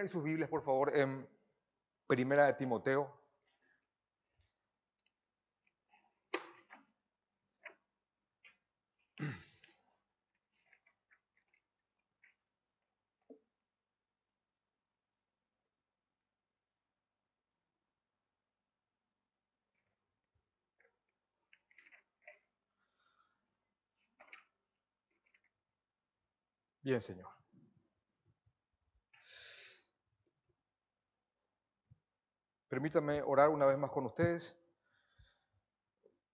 abrir sus Biblias, por favor, en Primera de Timoteo. Bien, Señor. Permítanme orar una vez más con ustedes.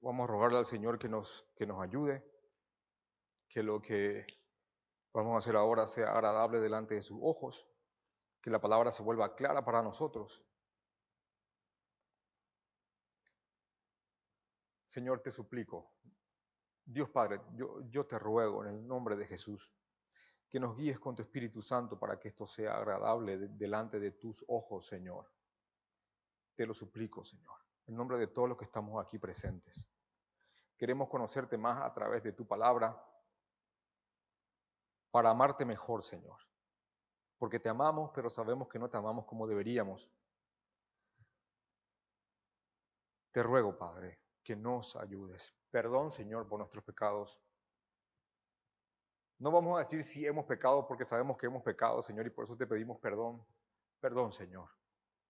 Vamos a rogarle al Señor que nos ayude, que lo que vamos a hacer ahora sea agradable delante de sus ojos, que la palabra se vuelva clara para nosotros. Señor, te suplico, Dios Padre, yo te ruego en el nombre de Jesús, que nos guíes con tu Espíritu Santo para que esto sea agradable delante de tus ojos, Señor. Te lo suplico, Señor, en nombre de todos los que estamos aquí presentes. Queremos conocerte más a través de tu palabra para amarte mejor, Señor. Porque te amamos, pero sabemos que no te amamos como deberíamos. Te ruego, Padre, que nos ayudes. Perdón, Señor, por nuestros pecados. No vamos a decir si hemos pecado porque sabemos que hemos pecado, Señor, y por eso te pedimos perdón. Perdón, Señor.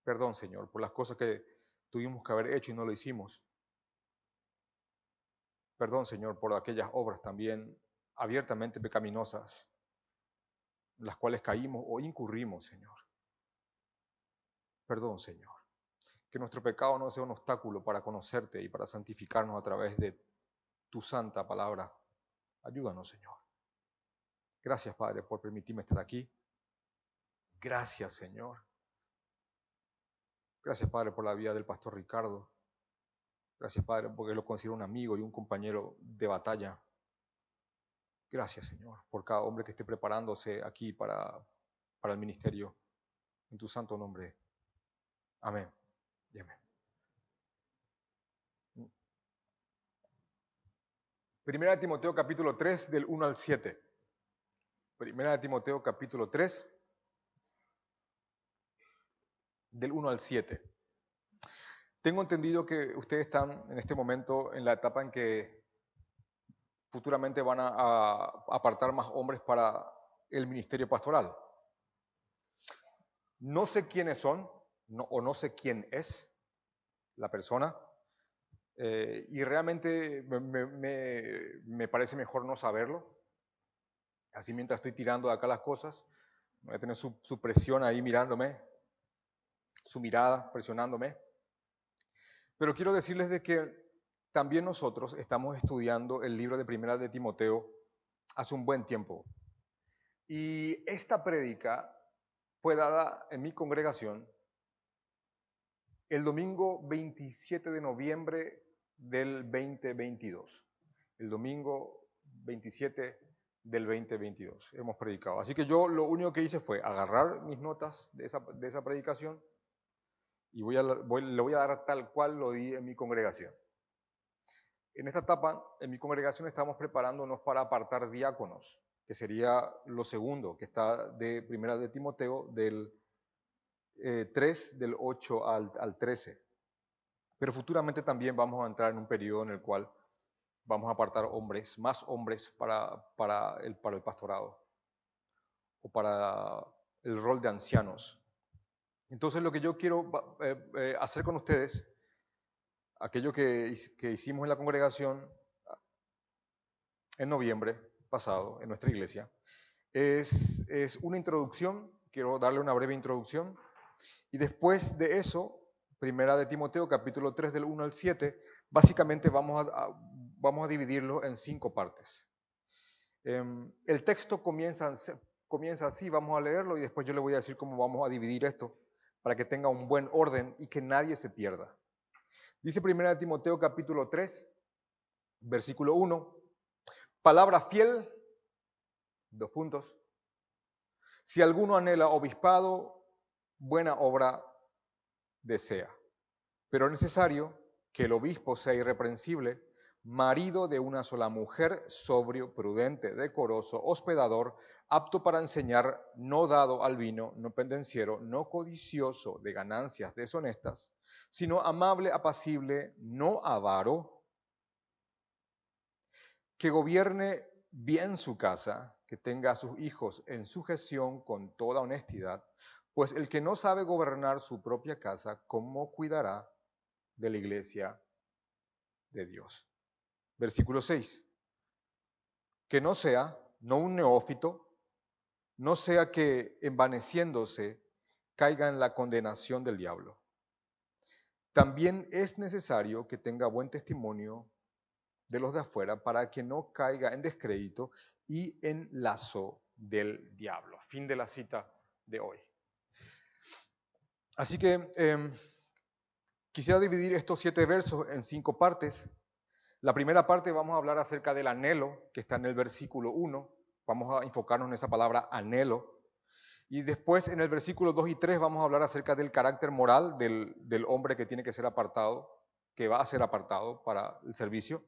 Perdón, Señor, por las cosas que tuvimos que haber hecho y no lo hicimos. Perdón, Señor, por aquellas obras también abiertamente pecaminosas, en las cuales caímos o incurrimos, Señor. Perdón, Señor. Que nuestro pecado no sea un obstáculo para conocerte y para santificarnos a través de tu santa palabra. Ayúdanos, Señor. Gracias, Padre, por permitirme estar aquí. Gracias, Señor. Gracias, Padre, por la vida del pastor Ricardo. Gracias, Padre, porque lo considero un amigo y un compañero de batalla. Gracias, Señor, por cada hombre que esté preparándose aquí para el ministerio. En tu santo nombre. Amén. Y amén. Primera de Timoteo capítulo 3 del 1 al 7. Primera de Timoteo capítulo 3 del 1 al 7. Tengo entendido que ustedes están en este momento en la etapa en que futuramente van a apartar más hombres para el ministerio pastoral. No sé quiénes son o no sé quién es la persona y realmente me parece mejor no saberlo. Así mientras estoy tirando de acá las cosas, voy a tener su presión ahí mirándome, su mirada presionándome. Pero quiero decirles de que también nosotros estamos estudiando el libro de Primera de Timoteo hace un buen tiempo. Y esta prédica fue dada en mi congregación el domingo 27 de noviembre del 2022. El domingo 27 del 2022 hemos predicado. Así que yo lo único que hice fue agarrar mis notas de esa predicación y le voy a dar tal cual lo di en mi congregación. En esta etapa, en mi congregación estamos preparándonos para apartar diáconos, que sería lo segundo, que está de Primera de Timoteo del 3, del 8 al 13. Pero futuramente también vamos a entrar en un periodo en el cual vamos a apartar hombres, más hombres para el pastorado o para el rol de ancianos. Entonces lo que yo quiero hacer con ustedes, aquello que hicimos en la congregación en noviembre pasado en nuestra iglesia, es una introducción, quiero darle una breve introducción, y después de eso, Primera de Timoteo, capítulo 3, del 1 al 7, básicamente vamos a dividirlo en 5 partes. El texto comienza así, vamos a leerlo y después yo le voy a decir cómo vamos a dividir esto para que tenga un buen orden y que nadie se pierda. Dice Primera de Timoteo, capítulo 3, versículo 1, palabra fiel, 2 puntos. Si alguno anhela obispado, buena obra desea. Pero es necesario que el obispo sea irreprensible, marido de una sola mujer, sobrio, prudente, decoroso, hospedador, apto para enseñar, no dado al vino, no pendenciero, no codicioso de ganancias deshonestas, sino amable, apacible, no avaro, que gobierne bien su casa, que tenga a sus hijos en sujeción con toda honestidad, pues el que no sabe gobernar su propia casa, ¿cómo cuidará de la iglesia de Dios? Versículo 6. Que no sea, no un neófito, no sea que envaneciéndose caiga en la condenación del diablo. También es necesario que tenga buen testimonio de los de afuera para que no caiga en descrédito y en lazo del diablo. Fin de la cita de hoy. Así que quisiera dividir estos 7 versos en 5 partes. La primera parte vamos a hablar acerca del anhelo, que está en el versículo 1. Vamos a enfocarnos en esa palabra anhelo. Y después en el versículo 2 y 3 vamos a hablar acerca del carácter moral del hombre que tiene que ser apartado, que va a ser apartado para el servicio.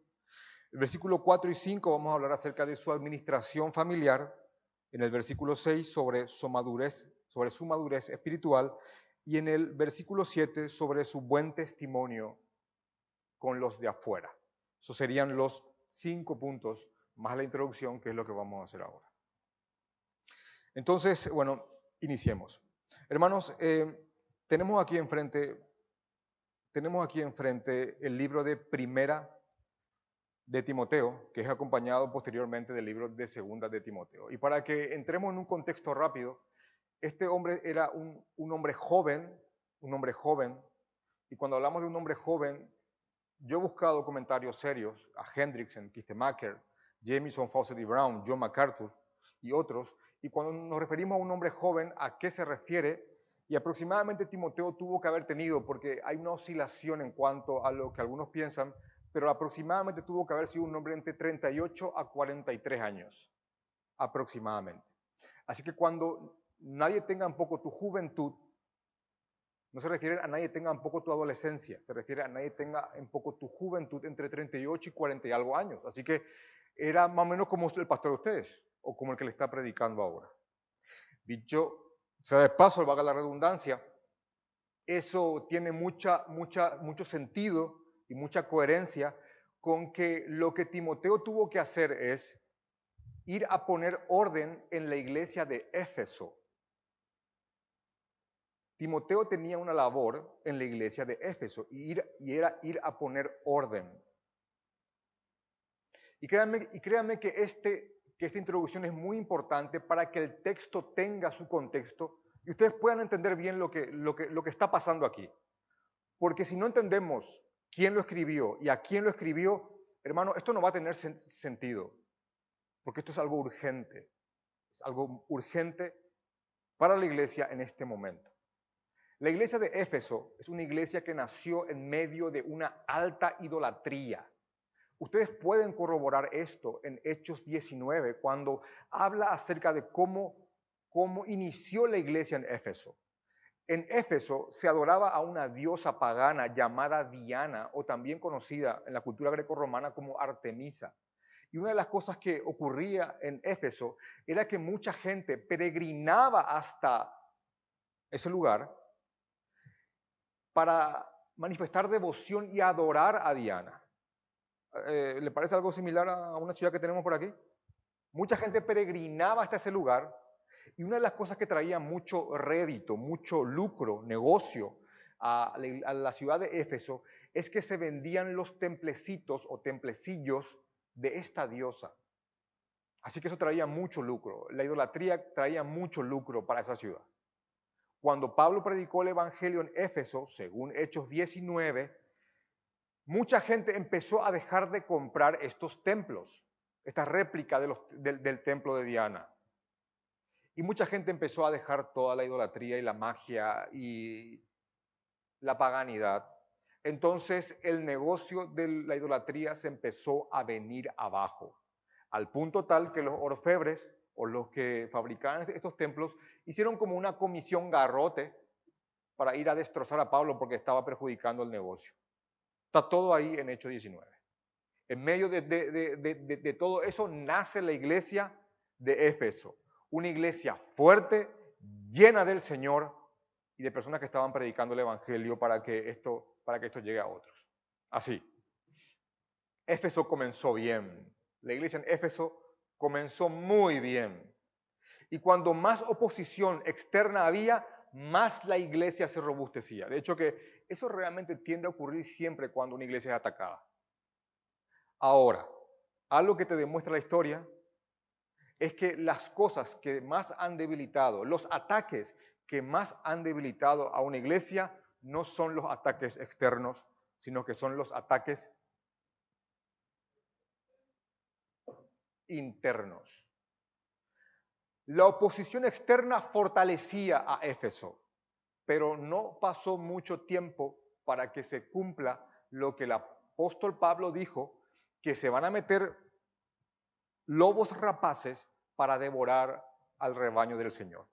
El versículo 4 y 5 vamos a hablar acerca de su administración familiar. En el versículo 6 sobre su madurez espiritual. Y en el versículo 7 sobre su buen testimonio con los de afuera. Esos serían los 5 puntos más la introducción, que es lo que vamos a hacer ahora. Entonces, bueno, iniciemos. Hermanos, tenemos aquí enfrente el libro de Primera de Timoteo, que es acompañado posteriormente del libro de Segunda de Timoteo. Y para que entremos en un contexto rápido, este hombre era un hombre joven, y cuando hablamos de un hombre joven, yo he buscado comentarios serios a Hendrickson, Kistemaker, Jamieson, Fawcett y Brown, John MacArthur y otros, y cuando nos referimos a un hombre joven, ¿a qué se refiere? Y aproximadamente Timoteo tuvo que haber tenido, porque hay una oscilación en cuanto a lo que algunos piensan, pero aproximadamente tuvo que haber sido un hombre entre 38 a 43 años, aproximadamente. Así que cuando nadie tenga un poco tu juventud, no se refiere a nadie tenga un poco tu adolescencia, se refiere a nadie tenga un poco tu juventud entre 38 y 40 y algo años. Así que era más o menos como el pastor de ustedes, o como el que le está predicando ahora. Dicho sea de paso, valga la redundancia, eso tiene mucho sentido y mucha coherencia con que lo que Timoteo tuvo que hacer es ir a poner orden en la iglesia de Éfeso. Timoteo tenía una labor en la iglesia de Éfeso y era ir a poner orden. Y créanme que esta introducción es muy importante para que el texto tenga su contexto y ustedes puedan entender bien lo que está pasando aquí. Porque si no entendemos quién lo escribió y a quién lo escribió, hermano, esto no va a tener sentido. Porque esto es algo urgente. Es algo urgente para la iglesia en este momento. La iglesia de Éfeso es una iglesia que nació en medio de una alta idolatría. Ustedes pueden corroborar esto en Hechos 19, cuando habla acerca de cómo inició la iglesia en Éfeso. En Éfeso se adoraba a una diosa pagana llamada Diana, o también conocida en la cultura grecorromana como Artemisa. Y una de las cosas que ocurría en Éfeso era que mucha gente peregrinaba hasta ese lugar para manifestar devoción y adorar a Diana. ¿Le parece algo similar a una ciudad que tenemos por aquí? Mucha gente peregrinaba hasta ese lugar y una de las cosas que traía mucho rédito, mucho lucro, negocio a la ciudad de Éfeso es que se vendían los templecitos o templecillos de esta diosa. Así que eso traía mucho lucro. La idolatría traía mucho lucro para esa ciudad. Cuando Pablo predicó el evangelio en Éfeso, según Hechos 19, mucha gente empezó a dejar de comprar estos templos, esta réplica del templo de Diana. Y mucha gente empezó a dejar toda la idolatría y la magia y la paganidad. Entonces el negocio de la idolatría se empezó a venir abajo, al punto tal que los orfebres o los que fabricaban estos templos hicieron como una comisión garrote para ir a destrozar a Pablo porque estaba perjudicando el negocio. Está todo ahí en Hechos 19. En medio de todo eso nace la iglesia de Éfeso, una iglesia fuerte, llena del Señor y de personas que estaban predicando el Evangelio para que esto llegue a otros. Así, Éfeso comenzó bien. La iglesia en Éfeso comenzó muy bien. Y cuando más oposición externa había, más la iglesia se robustecía. De hecho, que eso realmente tiende a ocurrir siempre cuando una iglesia es atacada. Ahora, algo que te demuestra la historia es que las cosas que más han debilitado, los ataques que más han debilitado a una iglesia, no son los ataques externos, sino que son los ataques internos. La oposición externa fortalecía a Éfeso, pero no pasó mucho tiempo para que se cumpla lo que el apóstol Pablo dijo, que se van a meter lobos rapaces para devorar al rebaño del Señor.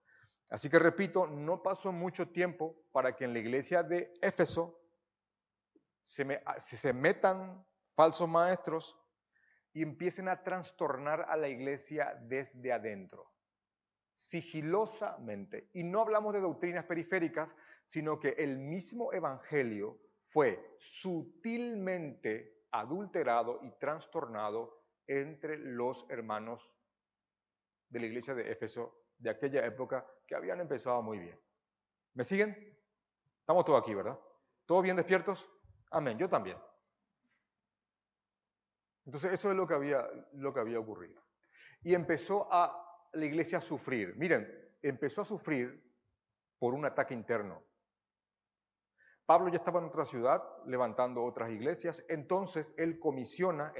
Así que repito, no pasó mucho tiempo para que en la iglesia de Éfeso se metan falsos maestros y empiecen a trastornar a la iglesia desde adentro, sigilosamente. Y no hablamos de doctrinas periféricas, sino que el mismo evangelio fue sutilmente adulterado y trastornado entre los hermanos de la iglesia de Éfeso de aquella época que habían empezado muy bien. ¿Me siguen? Estamos todos aquí, ¿verdad? ¿Todos bien despiertos? Amén, yo también. Entonces eso es lo que había ocurrido. Y empezó la iglesia a sufrir. Miren, empezó a sufrir por un ataque interno. Pablo ya estaba en otra ciudad levantando otras iglesias, entonces él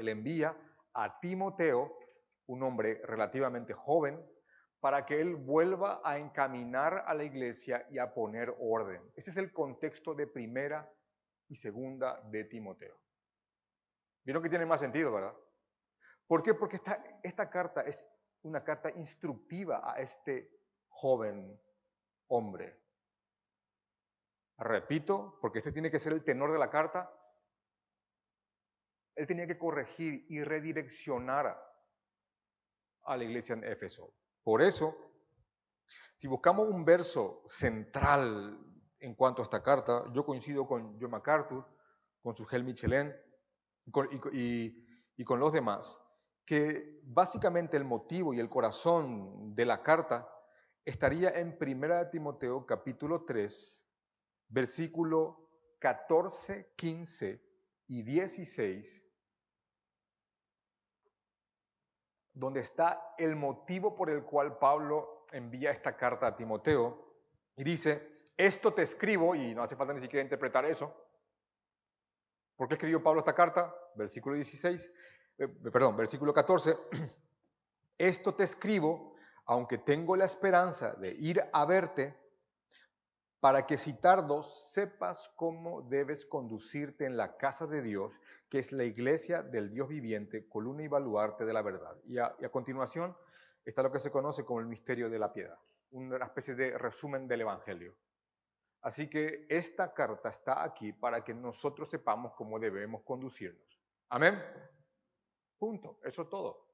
envía a Timoteo, un hombre relativamente joven, para que él vuelva a encaminar a la iglesia y a poner orden. Ese es el contexto de primera y segunda de Timoteo. ¿Vieron que tiene más sentido, verdad? ¿Por qué? Porque esta carta es una carta instructiva a este joven hombre. Repito, porque este tiene que ser el tenor de la carta. Él tenía que corregir y redireccionar a la iglesia en Éfeso. Por eso, si buscamos un verso central en cuanto a esta carta, yo coincido con John MacArthur, con Sugel Michelin y con los demás, que básicamente el motivo y el corazón de la carta estaría en 1 Timoteo capítulo 3, versículo 14, 15 y 16, donde está el motivo por el cual Pablo envía esta carta a Timoteo y dice, esto te escribo, y no hace falta ni siquiera interpretar eso. ¿Por qué escribió Pablo esta carta? Versículo 14, esto te escribo, aunque tengo la esperanza de ir a verte, para que si tardo sepas cómo debes conducirte en la casa de Dios, que es la iglesia del Dios viviente, columna y baluarte de la verdad. Y a continuación está lo que se conoce como el misterio de la piedad, una especie de resumen del Evangelio. Así que esta carta está aquí para que nosotros sepamos cómo debemos conducirnos. Amén. Punto. Eso es todo.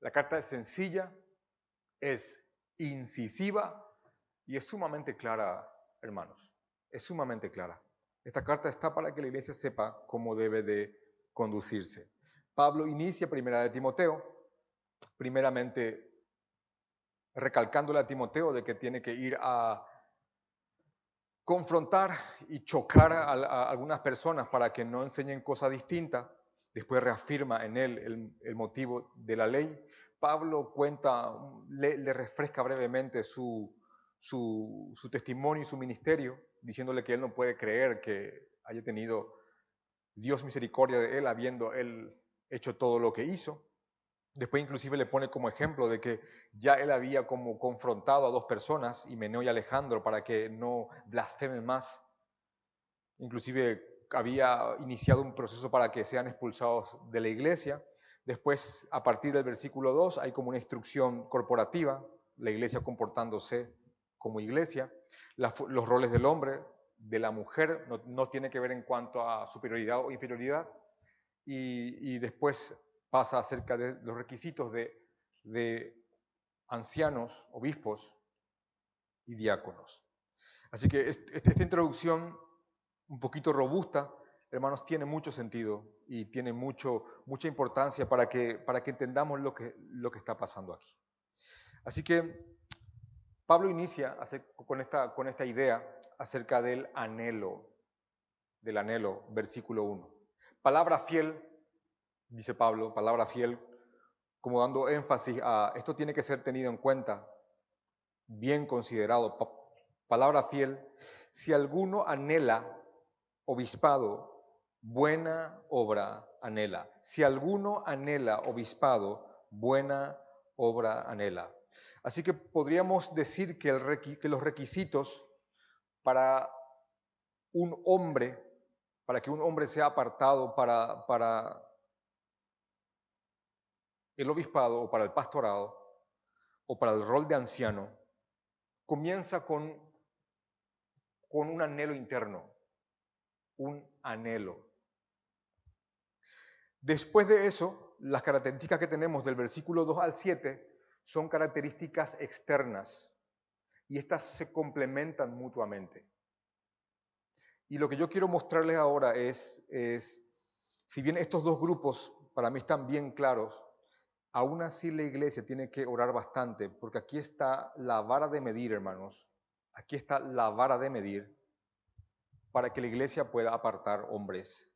La carta es sencilla, es incisiva y es sumamente clara, hermanos. Es sumamente clara. Esta carta está para que la iglesia sepa cómo debe de conducirse. Pablo inicia primera de Timoteo, primeramente recalcándole a Timoteo de que tiene que ir a confrontar y chocar a algunas personas para que no enseñen cosas distintas. Después reafirma en él el motivo de la ley. Pablo le refresca brevemente su testimonio y su ministerio, diciéndole que él no puede creer que haya tenido Dios misericordia de él, habiendo él hecho todo lo que hizo. Después inclusive le pone como ejemplo de que ya él había como confrontado a dos personas, Himeneo y Alejandro, para que no blasfemen más. Inclusive había iniciado un proceso para que sean expulsados de la iglesia. Después, a partir del versículo 2, hay como una instrucción corporativa, la iglesia comportándose como iglesia. Los roles del hombre, de la mujer, no tiene que ver en cuanto a superioridad o inferioridad. Y después pasa acerca de los requisitos de ancianos, obispos y diáconos. Así que esta introducción un poquito robusta, hermanos, tiene mucho sentido y tiene mucha importancia para que entendamos lo que está pasando aquí. Así que Pablo inicia con esta idea acerca del anhelo, versículo 1. Palabra fiel, dice Pablo, palabra fiel, como dando énfasis a esto tiene que ser tenido en cuenta, bien considerado. Palabra fiel, si alguno anhela obispado, buena obra anhela. Si alguno anhela obispado, buena obra anhela. Así que podríamos decir que los requisitos para un hombre, para que un hombre sea apartado para el obispado o para el pastorado o para el rol de anciano, comienza con un anhelo interno, un anhelo. Después de eso, las características que tenemos del versículo 2 al 7 son características externas y estas se complementan mutuamente. Y lo que yo quiero mostrarles ahora es si bien estos dos grupos para mí están bien claros, aún así la iglesia tiene que orar bastante, porque aquí está la vara de medir, hermanos. Aquí está la vara de medir para que la iglesia pueda apartar hombres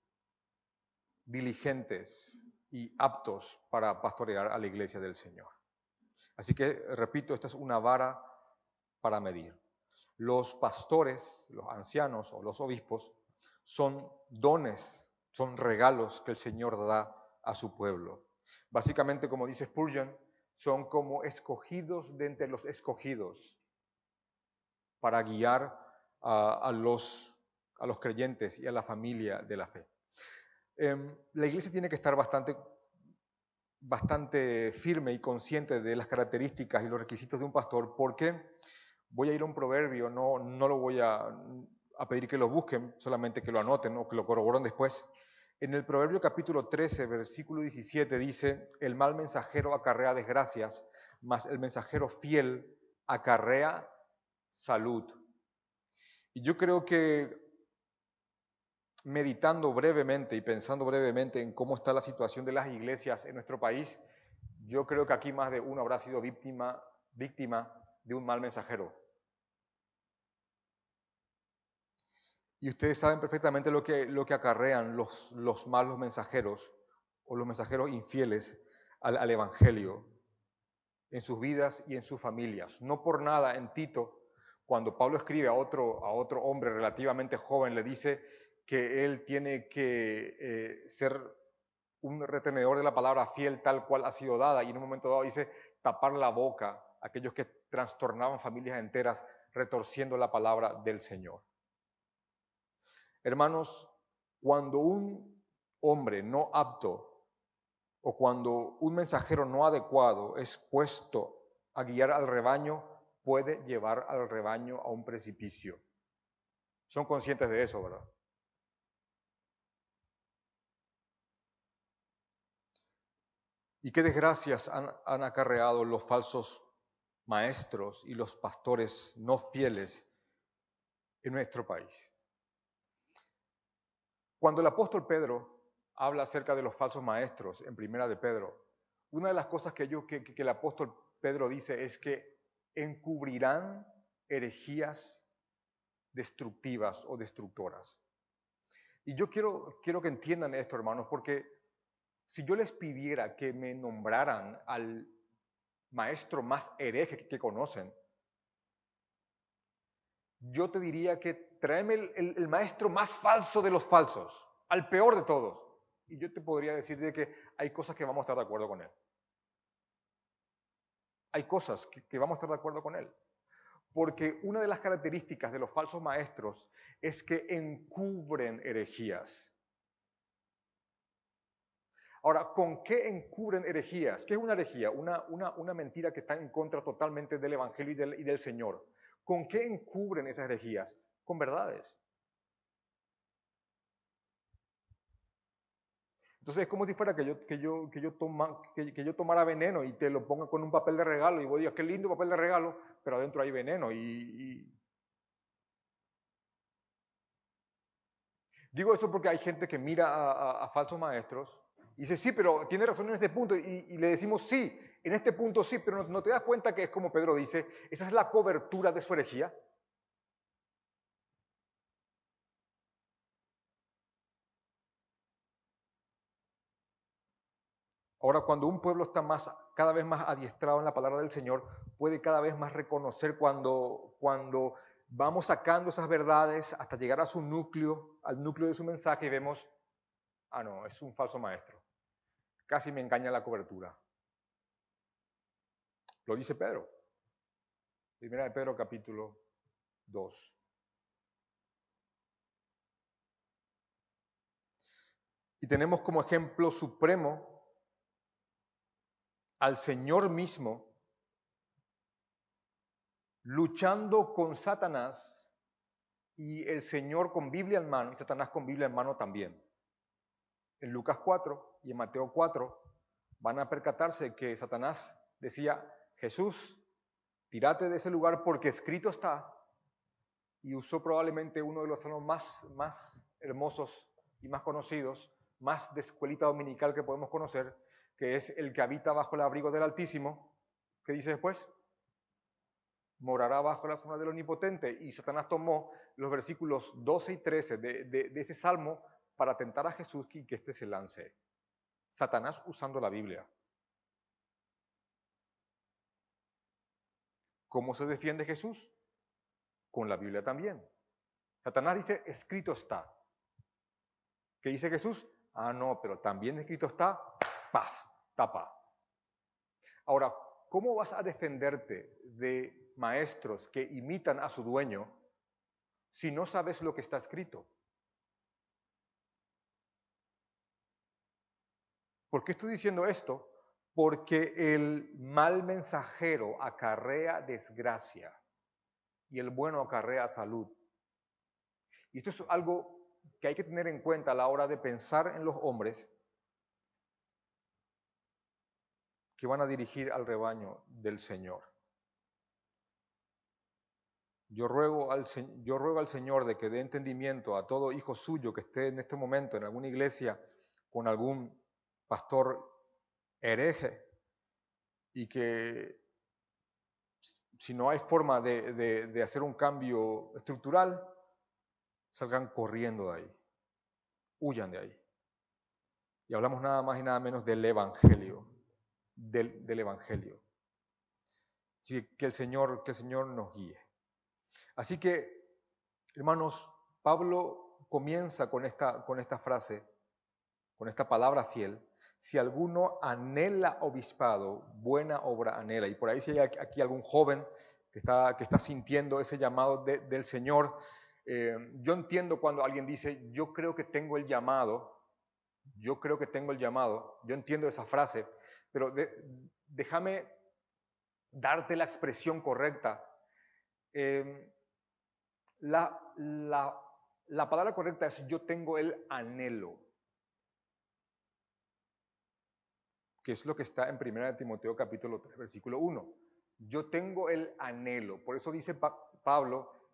diligentes y aptos para pastorear a la iglesia del Señor. Así que, repito, esta es una vara para medir. Los pastores, los ancianos o los obispos son dones, son regalos que el Señor da a su pueblo. Básicamente, como dice Spurgeon, son como escogidos de entre los escogidos para guiar a los creyentes y a la familia de la fe. La iglesia tiene que estar bastante firme y consciente de las características y los requisitos de un pastor, porque voy a ir a un proverbio, no lo voy a pedir que lo busquen, solamente que lo anoten o que lo corroboren después. En el Proverbio capítulo 13, versículo 17 dice, el mal mensajero acarrea desgracias, mas el mensajero fiel acarrea salud. Y yo creo que meditando brevemente y pensando brevemente en cómo está la situación de las iglesias en nuestro país, yo creo que aquí más de uno habrá sido víctima de un mal mensajero. Y ustedes saben perfectamente lo que acarrean los malos mensajeros o los mensajeros infieles al Evangelio en sus vidas y en sus familias. No por nada en Tito, cuando Pablo escribe a otro hombre relativamente joven, le dice que él tiene que ser un retenedor de la palabra fiel tal cual ha sido dada, y en un momento dado dice tapar la boca a aquellos que trastornaban familias enteras retorciendo la palabra del Señor. Hermanos, cuando un hombre no apto o cuando un mensajero no adecuado es puesto a guiar al rebaño, puede llevar al rebaño a un precipicio. Son conscientes de eso, ¿verdad? Y qué desgracias han acarreado los falsos maestros y los pastores no fieles en nuestro país. Cuando el apóstol Pedro habla acerca de los falsos maestros en Primera de Pedro, una de las cosas que el apóstol Pedro dice es que encubrirán herejías destructivas o destructoras. Y yo quiero que entiendan esto, hermanos, porque si yo les pidiera que me nombraran al maestro más hereje que conocen, yo te diría que tráeme el maestro más falso de los falsos, al peor de todos. Y yo te podría decir de que hay cosas que vamos a estar de acuerdo con él. Hay cosas que vamos a estar de acuerdo con él. Porque una de las características de los falsos maestros es que encubren herejías. Ahora, ¿con qué encubren herejías? ¿Qué es una herejía? Una mentira que está en contra totalmente del Evangelio y del Señor. ¿Con qué encubren esas herejías? Con verdades. Entonces es como si fuera que yo tomara veneno y te lo ponga con un papel de regalo y vos digas, qué lindo papel de regalo, pero adentro hay veneno. Digo eso porque hay gente que mira a falsos maestros y dice, sí, pero tiene razón en este punto. Y le decimos, sí, en este punto sí, pero no te das cuenta que es como Pedro dice, esa es la cobertura de su herejía. Ahora, cuando un pueblo está cada vez más adiestrado en la palabra del Señor, puede cada vez más reconocer cuando vamos sacando esas verdades hasta llegar a su núcleo, al núcleo de su mensaje y vemos, ah, no, es un falso maestro. Casi me engaña la cobertura. Lo dice Pedro. Primera de Pedro, capítulo 2. Y tenemos como ejemplo supremo al Señor mismo luchando con Satanás y el Señor con Biblia en mano y Satanás con Biblia en mano también. En Lucas 4 y en Mateo 4 van a percatarse que Satanás decía, Jesús, tírate de ese lugar porque escrito está, y usó probablemente uno de los salmos más hermosos y más conocidos, más de escuelita dominical que podemos conocer, que es el que habita bajo el abrigo del Altísimo. ¿Qué dice después? Morará bajo la sombra del Omnipotente. Y Satanás tomó los versículos 12 y 13 de ese salmo para tentar a Jesús y que éste se lance. Satanás usando la Biblia. ¿Cómo se defiende Jesús? Con la Biblia también. Satanás dice, escrito está. ¿Qué dice Jesús? Ah, no, pero también escrito está, paz, tapa. Ahora, ¿cómo vas a defenderte de maestros que imitan a su dueño si no sabes lo que está escrito? ¿Por qué estoy diciendo esto? Porque el mal mensajero acarrea desgracia y el bueno acarrea salud. Y esto es algo que hay que tener en cuenta a la hora de pensar en los hombres que van a dirigir al rebaño del Señor. Yo ruego al Señor de que dé entendimiento a todo hijo suyo que esté en este momento en alguna iglesia con algún pastor hereje y que si no hay forma de hacer un cambio estructural, salgan corriendo de ahí, huyan de ahí. Y hablamos nada más y nada menos del Evangelio, del Evangelio. Así que el Señor nos guíe. Así que, hermanos, Pablo comienza con esta frase, con esta palabra fiel. Si alguno anhela obispado, buena obra anhela. Y por ahí si hay aquí algún joven que está sintiendo ese llamado del Señor, yo entiendo cuando alguien dice, yo creo que tengo el llamado, yo entiendo esa frase, pero déjame darte la expresión correcta. La palabra correcta es yo tengo el anhelo, que es lo que está en 1 Timoteo capítulo 3, versículo 1. Yo tengo el anhelo. Por eso dice Pablo,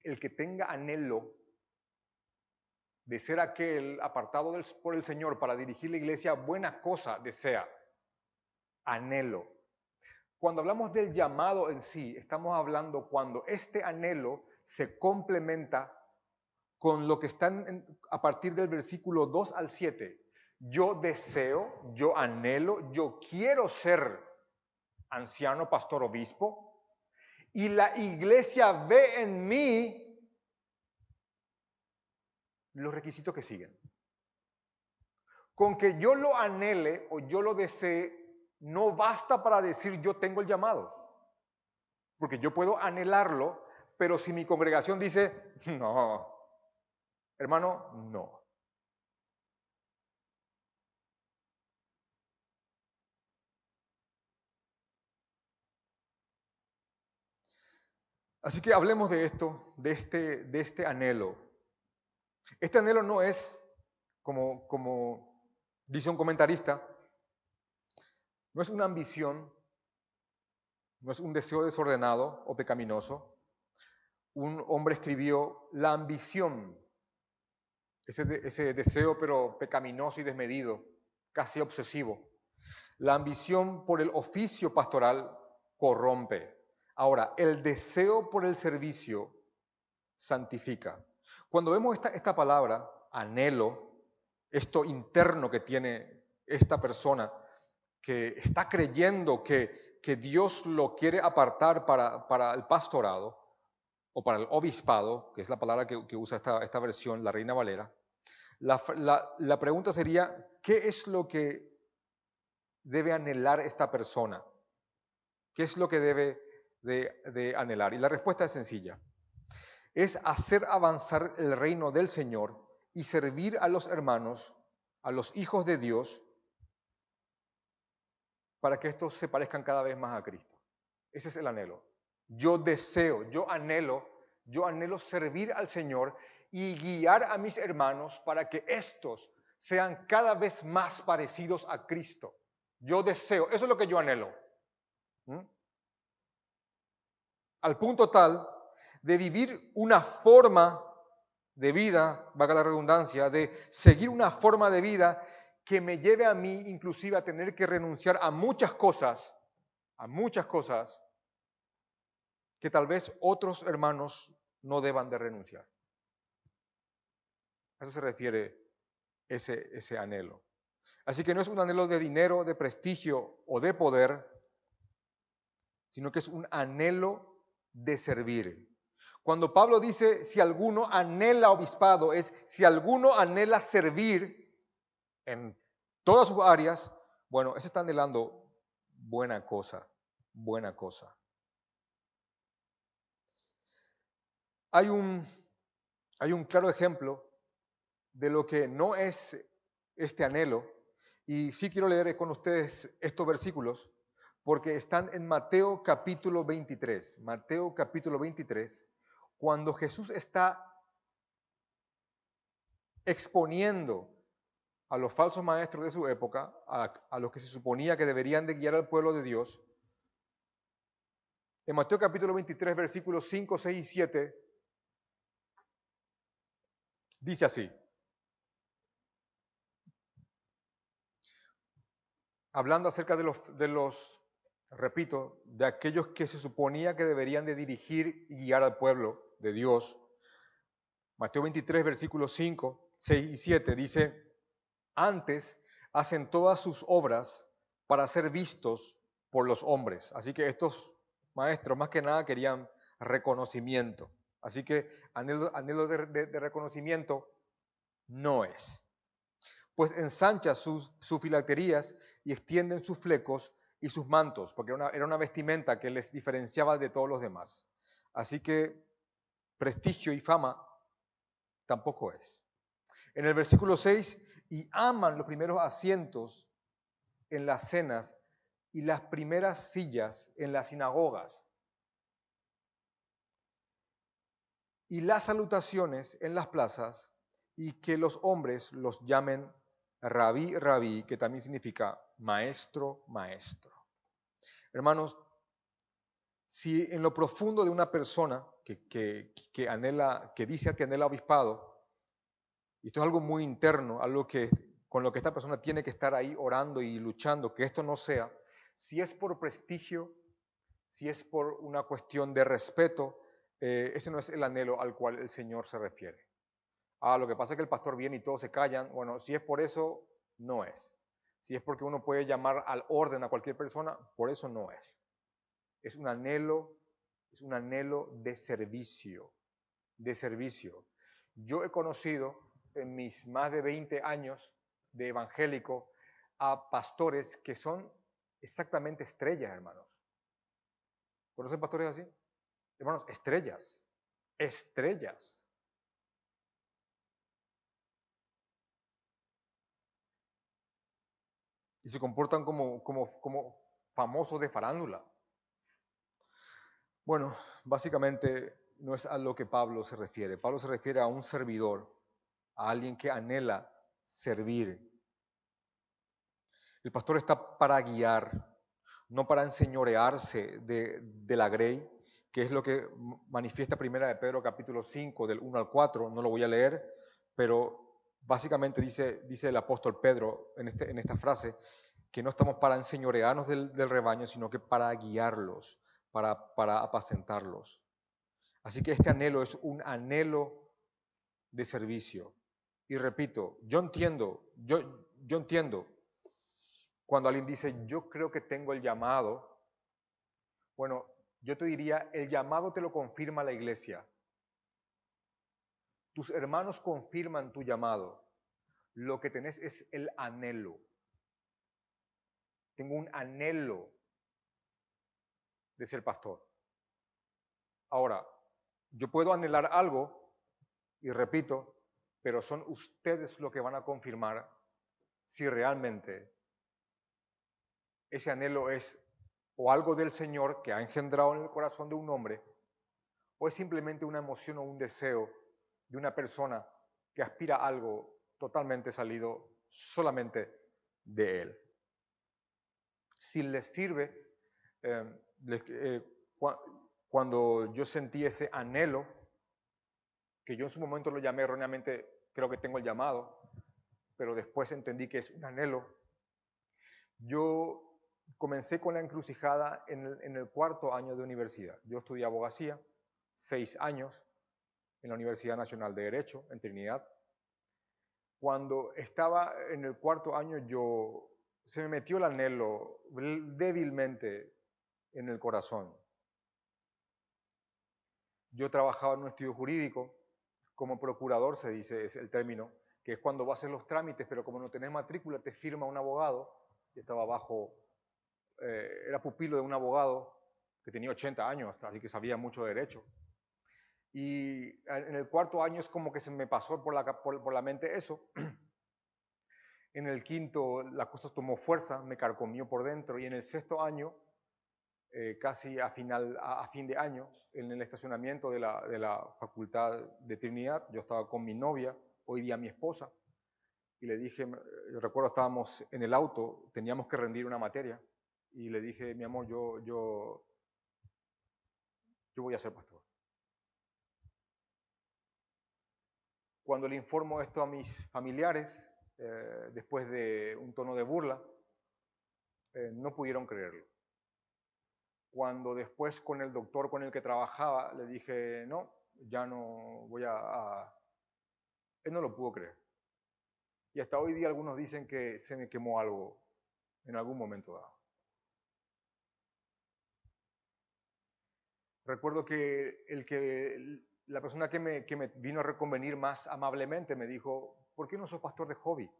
el que tenga anhelo de ser aquel apartado por el Señor para dirigir la iglesia, buena cosa desea. Anhelo. Cuando hablamos del llamado en sí, estamos hablando cuando este anhelo se complementa con lo que están a partir del versículo 2 al 7. Yo deseo, yo anhelo, yo quiero ser anciano, pastor, obispo, y la iglesia ve en mí los requisitos que siguen. Con que yo lo anhele o yo lo desee, no basta para decir yo tengo el llamado. Porque yo puedo anhelarlo, pero si mi congregación dice, no, hermano, no. Así que hablemos de esto, de este anhelo. Este anhelo no es como Dice un comentarista, no es una ambición, no es un deseo desordenado o pecaminoso. Un hombre escribió, la ambición, ese deseo pero pecaminoso y desmedido, casi obsesivo. La ambición por el oficio pastoral corrompe. Ahora, el deseo por el servicio santifica. Cuando vemos esta palabra, anhelo, esto interno que tiene esta persona, que está creyendo que Dios lo quiere apartar para el pastorado o para el obispado, que es la palabra que usa esta versión, la Reina Valera, la pregunta sería, ¿qué es lo que debe anhelar esta persona? ¿Qué es lo que debe de anhelar? Y la respuesta es sencilla. Es hacer avanzar el reino del Señor y servir a los hermanos, a los hijos de Dios, para que estos se parezcan cada vez más a Cristo. Ese es el anhelo. Yo deseo, yo anhelo servir al Señor y guiar a mis hermanos para que estos sean cada vez más parecidos a Cristo. Yo deseo, eso es lo que yo anhelo. Al punto tal de vivir una forma de vida, valga la redundancia, de seguir una forma de vida que me lleve a mí inclusive a tener que renunciar a muchas cosas que tal vez otros hermanos no deban de renunciar. A eso se refiere ese anhelo. Así que no es un anhelo de dinero, de prestigio o de poder, sino que es un anhelo de servir. Cuando Pablo dice, si alguno anhela obispado, es si alguno anhela servir en todas sus áreas, bueno, ese está anhelando buena cosa, buena cosa. Hay un claro ejemplo de lo que no es este anhelo, y sí quiero leer con ustedes estos versículos, porque están en Mateo capítulo 23. Mateo capítulo 23, cuando Jesús está exponiendo a los falsos maestros de su época, a los que se suponía que deberían de guiar al pueblo de Dios. En Mateo capítulo 23, versículos 5, 6 y 7, dice así. Hablando acerca repito, de aquellos que se suponía que deberían de dirigir y guiar al pueblo de Dios. Mateo 23, versículos 5, 6 y 7 dice, antes hacen todas sus obras para ser vistos por los hombres. Así que estos maestros más que nada querían reconocimiento. Así que anhelo de reconocimiento no es. Pues ensancha sus filacterías y extienden sus flecos y sus mantos, porque era una vestimenta que les diferenciaba de todos los demás. Así que prestigio y fama tampoco es. En el versículo 6, y aman los primeros asientos en las cenas y las primeras sillas en las sinagogas y las salutaciones en las plazas y que los hombres los llamen rabí, rabí, que también significa maestro, maestro. Hermanos, si en lo profundo de una persona que anhela, que dice que anhela obispado, y esto es algo muy interno, algo con lo que esta persona tiene que estar ahí orando y luchando, que esto no sea, si es por prestigio, si es por una cuestión de respeto, ese no es el anhelo al cual el Señor se refiere. Lo que pasa es que el pastor viene y todos se callan. Bueno, si es por eso, no es. Si es porque uno puede llamar al orden a cualquier persona, por eso no es. Es un anhelo de servicio, de servicio. Yo he conocido en mis más de 20 años de evangélico a pastores que son exactamente estrellas, hermanos. ¿Conocen pastores así? Hermanos, estrellas, estrellas. Y se comportan como famosos de farándula. Bueno, básicamente no es a lo que Pablo se refiere. Pablo se refiere a un servidor, a alguien que anhela servir. El pastor está para guiar, no para enseñorearse de la grey, que es lo que manifiesta Primera de Pedro capítulo 5, del 1 al 4, no lo voy a leer, pero básicamente dice el apóstol Pedro en esta frase, que no estamos para enseñorearnos del rebaño, sino que para guiarlos, para apacentarlos. Así que este anhelo es un anhelo de servicio. Y repito, yo entiendo cuando alguien dice, yo creo que tengo el llamado. Bueno, yo te diría, el llamado te lo confirma la iglesia. Tus hermanos confirman tu llamado. Lo que tenés es el anhelo. Tengo un anhelo de ser pastor. Ahora, yo puedo anhelar algo, y repito, pero son ustedes los que van a confirmar si realmente ese anhelo es o algo del Señor que ha engendrado en el corazón de un hombre, o es simplemente una emoción o un deseo de una persona que aspira a algo totalmente salido solamente de él. Si les sirve, cuando yo sentí ese anhelo, que yo en su momento lo llamé erróneamente, creo que tengo el llamado, pero después entendí que es un anhelo, yo comencé con la encrucijada en el 4º año de universidad. Yo estudié abogacía, 6 años, en la Universidad Nacional de Derecho, en Trinidad. Cuando estaba en el 4º año, se me metió el anhelo débilmente en el corazón. Yo trabajaba en un estudio jurídico, como procurador se dice, es el término, que es cuando vas a hacer los trámites, pero como no tenés matrícula, te firma un abogado. Yo estaba era pupilo de un abogado que tenía 80 años, así que sabía mucho de derecho. Y en el 4º año es como que se me pasó por la mente eso. En el 5º la cosa tomó fuerza, me carcomió por dentro, y en el 6º año, casi a fin de año, en el estacionamiento de la Facultad de Trinidad, yo estaba con mi novia, hoy día mi esposa, y le dije, yo recuerdo estábamos en el auto, teníamos que rendir una materia, y le dije, mi amor, yo voy a ser pastor. Cuando le informo esto a mis familiares, después de un tono de burla, no pudieron creerlo. Cuando después con el doctor con el que trabajaba, le dije, no, ya no voy Él no lo pudo creer. Y hasta hoy día algunos dicen que se me quemó algo en algún momento dado. Recuerdo que la persona que me vino a reconvenir más amablemente me dijo, ¿por qué no sos pastor de hobby?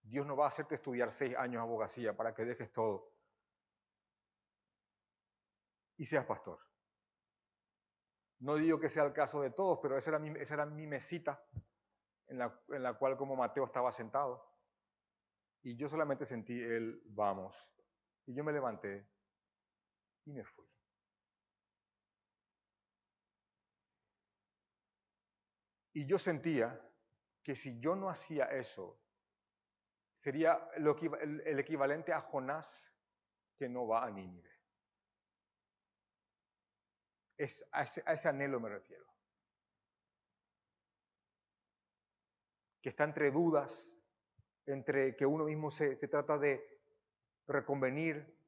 Dios no va a hacerte estudiar 6 años abogacía para que dejes todo y seas pastor. No digo que sea el caso de todos, pero esa era mi mesita en la cual como Mateo estaba sentado. Y yo solamente sentí el vamos. Y yo me levanté y me fui. Y yo sentía que si yo no hacía eso, sería el equivalente a Jonás que no va a Nínive. A ese anhelo me refiero. Que está entre dudas, entre que uno mismo se trata de reconvenir,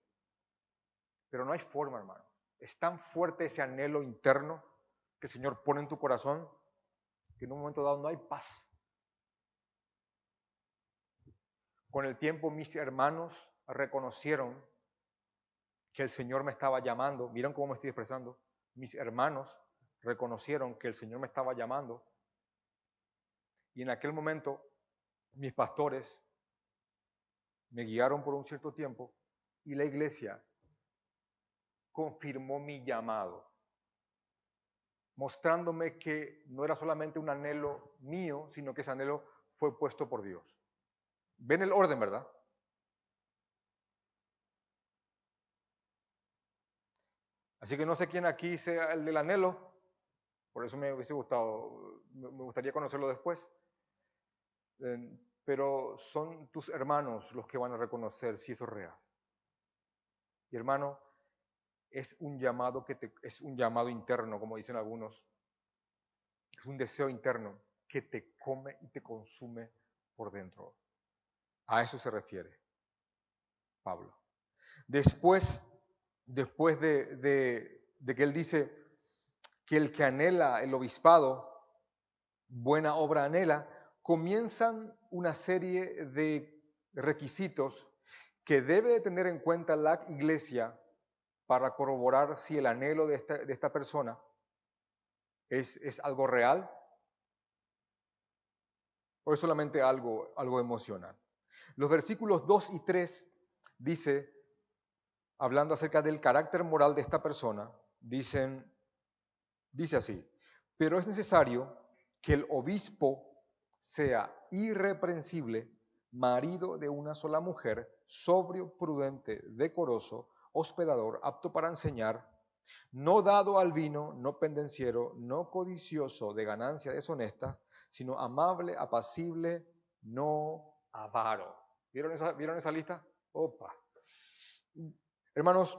pero no hay forma, hermano. Es tan fuerte ese anhelo interno que el Señor pone en tu corazón que en un momento dado no hay paz. Con el tiempo mis hermanos reconocieron que el Señor me estaba llamando. Miren cómo me estoy expresando. Mis hermanos reconocieron que el Señor me estaba llamando. Y en aquel momento mis pastores me guiaron por un cierto tiempo y la iglesia confirmó mi llamado, mostrándome que no era solamente un anhelo mío, sino que ese anhelo fue puesto por Dios. ¿Ven el orden, verdad? Así que no sé quién aquí sea el del anhelo, por eso me hubiese gustado, me gustaría conocerlo después. pero son tus hermanos los que van a reconocer si eso es real. Y hermano, es un llamado es un llamado interno, como dicen algunos. Es un deseo interno que te come y te consume por dentro. A eso se refiere Pablo. Después de que él dice que el que anhela el obispado, buena obra anhela, comienzan una serie de requisitos que debe de tener en cuenta la iglesia para corroborar si el anhelo de esta persona es algo real o es solamente algo emocional. Los versículos 2 y 3 dice, hablando acerca del carácter moral de esta persona, dice así, pero es necesario que el obispo sea irreprensible, marido de una sola mujer, sobrio, prudente, decoroso, hospedador, apto para enseñar, no dado al vino, no pendenciero, no codicioso de ganancia deshonesta, sino amable, apacible, no avaro. ¿Vieron esa lista? Opa. Hermanos,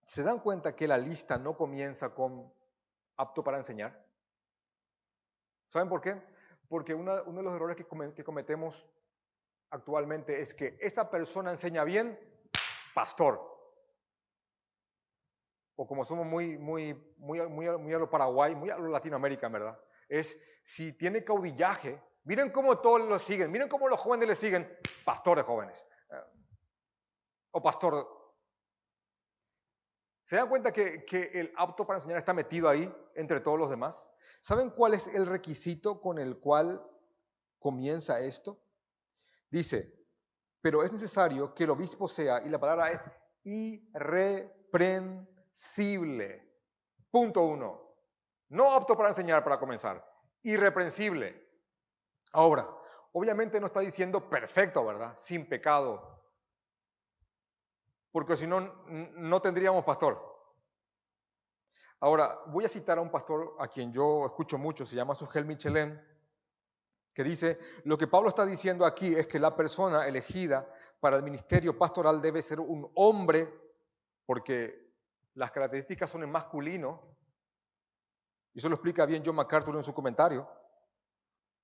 ¿se dan cuenta que la lista no comienza con apto para enseñar? ¿Saben por qué? Porque uno de los errores que cometemos actualmente es que esa persona enseña bien, pastor. O como somos muy a lo Paraguay, muy a lo Latinoamérica, ¿verdad? Es, si tiene caudillaje, miren cómo todos lo siguen, miren cómo los jóvenes le siguen, pastor de jóvenes. O pastor. ¿Se dan cuenta que el apto para enseñar está metido ahí entre todos los demás? ¿Saben cuál es el requisito con el cual comienza esto? Dice, pero es necesario que el obispo sea, y la palabra es irreprensible. Punto 1. No apto para enseñar para comenzar. Irreprensible. Ahora, obviamente no está diciendo perfecto, ¿verdad? Sin pecado. Porque si no, no tendríamos pastor. Ahora, voy a citar a un pastor a quien yo escucho mucho, se llama Sugel Michelén, que dice, lo que Pablo está diciendo aquí es que la persona elegida para el ministerio pastoral debe ser un hombre, porque las características son en masculino, y eso lo explica bien John MacArthur en su comentario,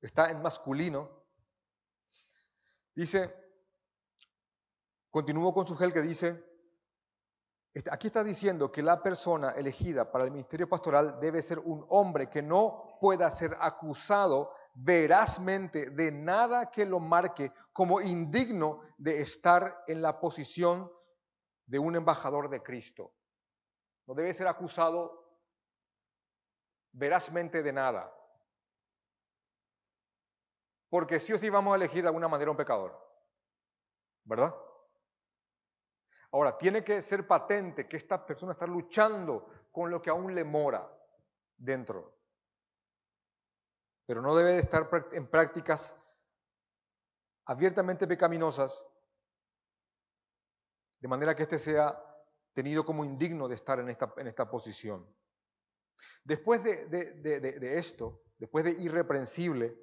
está en masculino. Dice, continúo con Sugel que dice, aquí está diciendo que la persona elegida para el ministerio pastoral debe ser un hombre que no pueda ser acusado verazmente de nada que lo marque como indigno de estar en la posición de un embajador de Cristo. No debe ser acusado verazmente de nada. Porque sí o sí vamos a elegir de alguna manera un pecador. ¿Verdad? Ahora, tiene que ser patente que esta persona está luchando con lo que aún le mora dentro. Pero no debe de estar en prácticas abiertamente pecaminosas, de manera que éste sea tenido como indigno de estar en esta posición. Después de esto, después de irreprensible,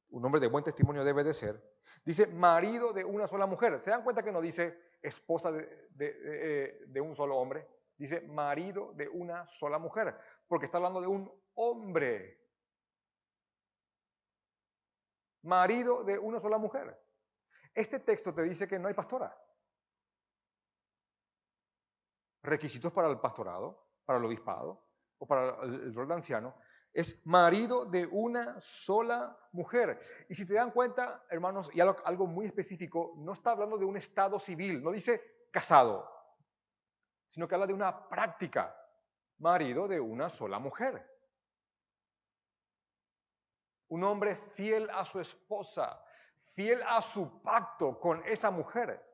un hombre de buen testimonio debe de ser, dice marido de una sola mujer. ¿Se dan cuenta que no dice esposa de un solo hombre? Dice marido de una sola mujer, porque está hablando de un hombre. Marido de una sola mujer. Este texto te dice que no hay pastora. Requisitos para el pastorado, para el obispado o para el rol de anciano, es marido de una sola mujer. Y si te dan cuenta, hermanos, y algo muy específico, no está hablando de un estado civil, no dice casado, sino que habla de una práctica, marido de una sola mujer. Un hombre fiel a su esposa, fiel a su pacto con esa mujer.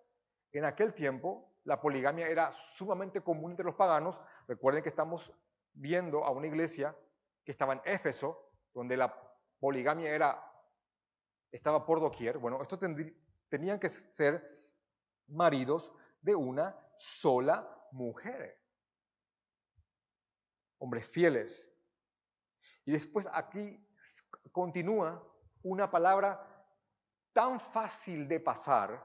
En aquel tiempo, la poligamia era sumamente común entre los paganos. Recuerden que estamos viendo a una iglesia que estaba en Éfeso, donde la poligamia estaba por doquier. Bueno, estos tenían que ser maridos de una sola mujer. Hombres fieles. Y después aquí continúa una palabra tan fácil de pasar,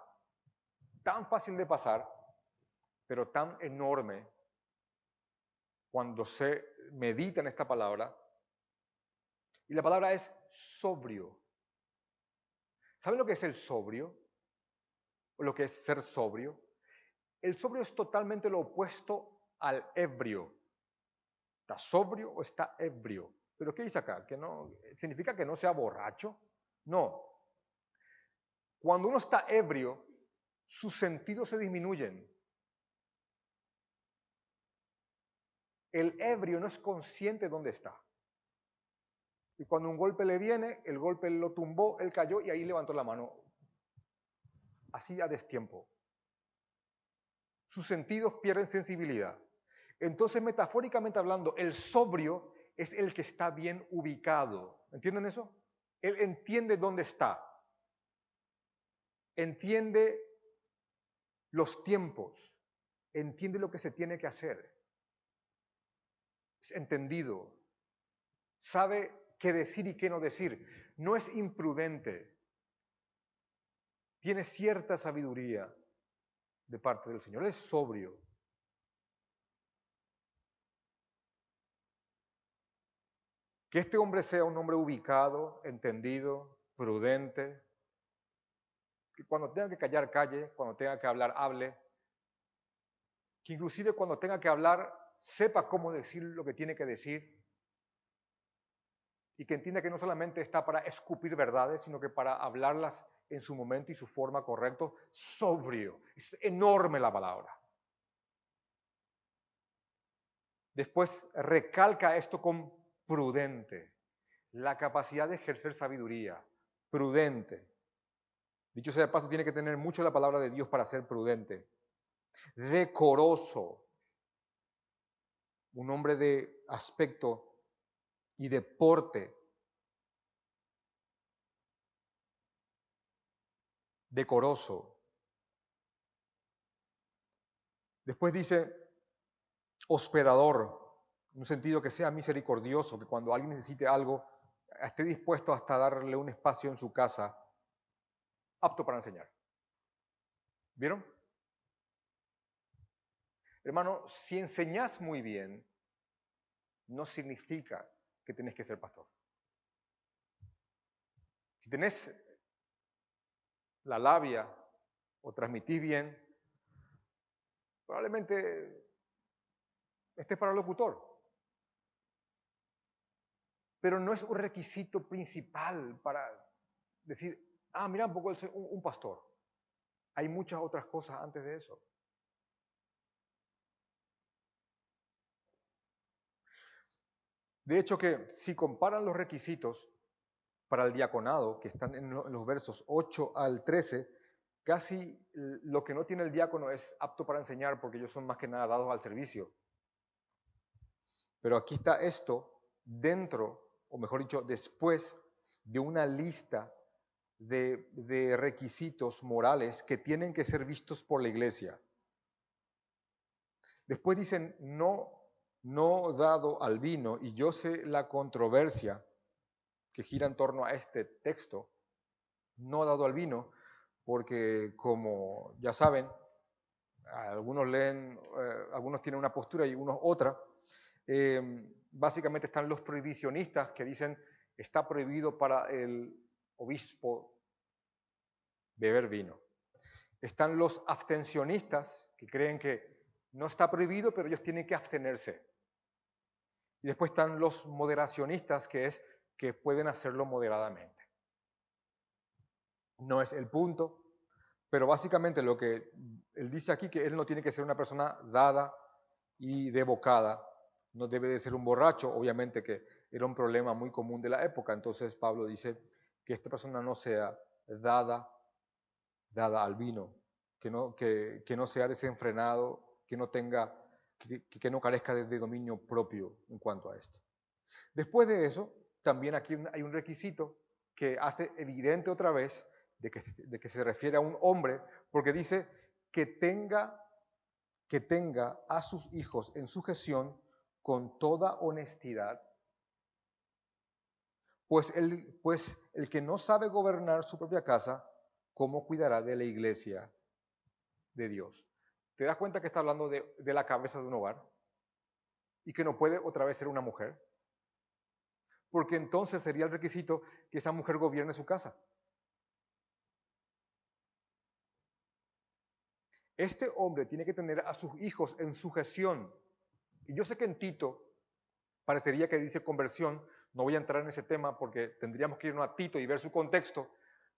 pero tan enorme cuando se medita en esta palabra. Y la palabra es sobrio. ¿Saben lo que es el sobrio? ¿O lo que es ser sobrio? El sobrio es totalmente lo opuesto al ebrio. ¿Está sobrio o está ebrio? ¿Pero qué dice acá? ¿Que no, significa que no sea borracho? No. Cuando uno está ebrio, sus sentidos se disminuyen. El ebrio no es consciente de dónde está. Y cuando un golpe le viene, el golpe lo tumbó, él cayó y ahí levantó la mano. Así a destiempo. Sus sentidos pierden sensibilidad. Entonces, metafóricamente hablando, el sobrio es el que está bien ubicado. ¿Entienden eso? Él entiende dónde está. Entiende los tiempos. Entiende lo que se tiene que hacer. Es entendido. Sabe qué decir y qué no decir. No es imprudente. Tiene cierta sabiduría de parte del Señor. Él es sobrio. Que este hombre sea un hombre ubicado, entendido, prudente, que cuando tenga que callar, calle, cuando tenga que hablar, hable, que inclusive cuando tenga que hablar, sepa cómo decir lo que tiene que decir, y que entienda que no solamente está para escupir verdades, sino que para hablarlas en su momento y su forma correcto, sobrio. Es enorme la palabra. Después recalca esto con prudente, la capacidad de ejercer sabiduría, prudente. Dicho sea de paso, tiene que tener mucho la palabra de Dios para ser prudente. Decoroso, un hombre de aspecto y de porte. Decoroso. Después dice hospedador, en un sentido que sea misericordioso, que cuando alguien necesite algo, esté dispuesto hasta darle un espacio en su casa, apto para enseñar. ¿Vieron? Hermano, si enseñás muy bien, no significa que tenés que ser pastor. Si tenés la labia o transmitís bien, probablemente estés para locutor. Pero no es un requisito principal para decir, mira, un poco un pastor. Hay muchas otras cosas antes de eso. De hecho que si comparan los requisitos para el diaconado, que están en los versos 8 al 13, casi lo que no tiene el diácono es apto para enseñar, porque ellos son más que nada dados al servicio. Pero aquí está esto dentro, o mejor dicho, después de una lista de requisitos morales que tienen que ser vistos por la iglesia. Después dicen, no dado al vino, y yo sé la controversia que gira en torno a este texto, no dado al vino, porque como ya saben, algunos leen, algunos tienen una postura y unos otra. Básicamente están los prohibicionistas que dicen está prohibido para el obispo beber vino. Están los abstencionistas que creen que no está prohibido, pero ellos tienen que abstenerse. Y después están los moderacionistas, que es que pueden hacerlo moderadamente. No es el punto, pero básicamente lo que él dice aquí, que él no tiene que ser una persona dada y devocada, no debe de ser un borracho, obviamente que era un problema muy común de la época, entonces Pablo dice que esta persona no sea dada al vino, que no sea desenfrenado, que no tenga, que no carezca de dominio propio en cuanto a esto. Después de eso, también aquí hay un requisito que hace evidente otra vez de que se refiere a un hombre, porque dice que tenga a sus hijos en sujeción con toda honestidad, pues el que no sabe gobernar su propia casa, ¿cómo cuidará de la iglesia de Dios? ¿Te das cuenta que está hablando de la cabeza de un hogar? Y que no puede otra vez ser una mujer. Porque entonces sería el requisito que esa mujer gobierne su casa. Este hombre tiene que tener a sus hijos en sujeción. Y yo sé que en Tito parecería que dice conversión. No voy a entrar en ese tema porque tendríamos que irnos a Tito y ver su contexto.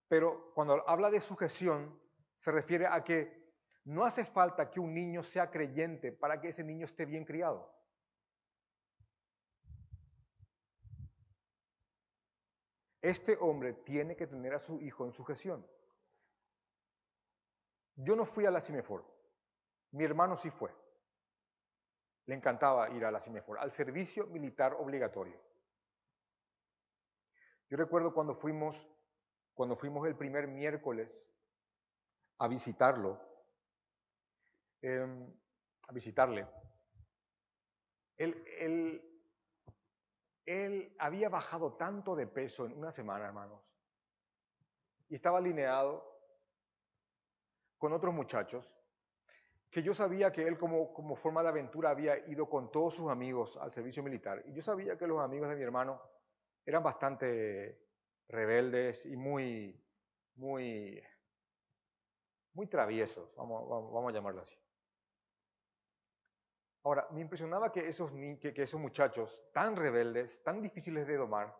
Pero cuando habla de sujeción, se refiere a que no hace falta que un niño sea creyente para que ese niño esté bien criado. Este hombre tiene que tener a su hijo en sujeción. Yo no fui a la Cimefor, mi hermano sí fue. Le encantaba ir a la Cimefor, al servicio militar obligatorio. Yo recuerdo cuando fuimos el primer miércoles a visitarlo, a visitarle, él había bajado tanto de peso en una semana, hermanos, y estaba alineado con otros muchachos, que yo sabía que él como forma de aventura había ido con todos sus amigos al servicio militar, y yo sabía que los amigos de mi hermano eran bastante rebeldes y muy traviesos, vamos a llamarlo así. Ahora, me impresionaba que esos muchachos tan rebeldes, tan difíciles de domar,